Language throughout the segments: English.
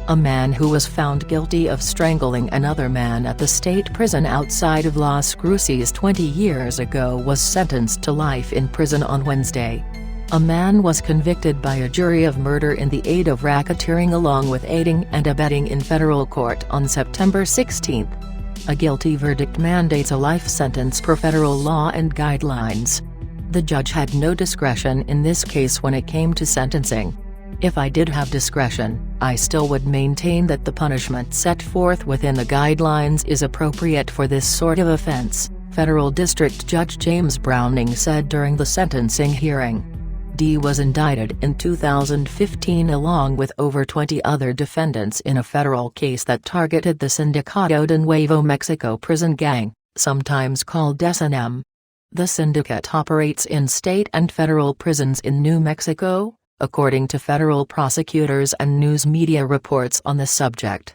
A man who was found guilty of strangling another man at the state prison outside of Las Cruces 20 years ago was sentenced to life in prison on Wednesday. A man was convicted by a jury of murder in the aid of racketeering along with aiding and abetting in federal court on September 16. A guilty verdict mandates a life sentence per federal law and guidelines. The judge had no discretion in this case when it came to sentencing. "If I did have discretion, I still would maintain that the punishment set forth within the guidelines is appropriate for this sort of offense," Federal District Judge James Browning said during the sentencing hearing. D was indicted in 2015 along with over 20 other defendants in a federal case that targeted the Syndicato de Nuevo Mexico prison gang, sometimes called S&M. The syndicate operates in state and federal prisons in New Mexico, according to federal prosecutors and news media reports on the subject.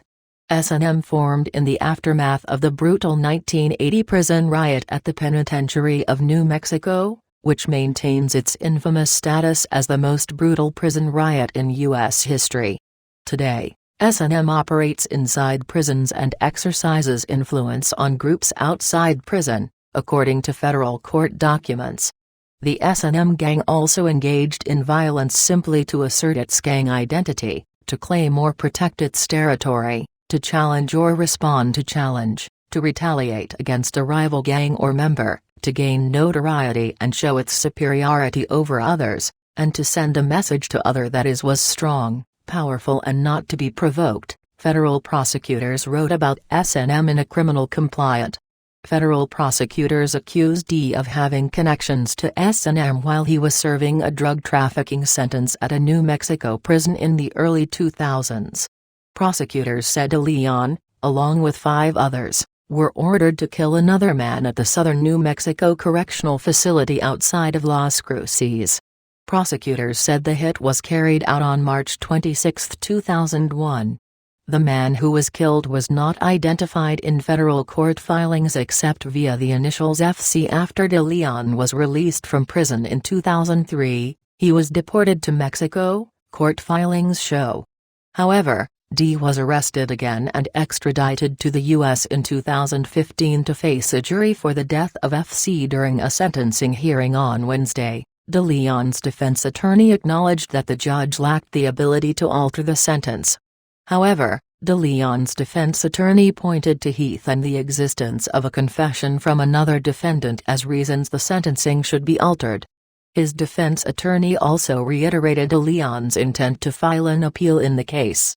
S&M formed in the aftermath of the brutal 1980 prison riot at the Penitentiary of New Mexico, which maintains its infamous status as the most brutal prison riot in U.S. history. Today, S&M operates inside prisons and exercises influence on groups outside prison, according to federal court documents. The S&M gang also engaged in violence simply to assert its gang identity, to claim or protect its territory, to challenge or respond to challenge, to retaliate against a rival gang or member, to gain notoriety and show its superiority over others, and to send a message to others that was strong, powerful and not to be provoked, federal prosecutors wrote about S&M in a criminal complaint. Federal prosecutors accused D of having connections to S&M while he was serving a drug trafficking sentence at a New Mexico prison in the early 2000s. Prosecutors said De Leon, along with 5 others, were ordered to kill another man at the southern New Mexico correctional facility outside of Las Cruces. Prosecutors said the hit was carried out on March 26, 2001. The man who was killed was not identified in federal court filings except via the initials FC. After De Leon was released from prison in 2003, he was deported to Mexico, court filings show. However, D was arrested again and extradited to the U.S. in 2015 to face a jury for the death of FC during a sentencing hearing on Wednesday. De Leon's defense attorney acknowledged that the judge lacked the ability to alter the sentence. However, De Leon's defense attorney pointed to Heath and the existence of a confession from another defendant as reasons the sentencing should be altered. His defense attorney also reiterated De Leon's intent to file an appeal in the case.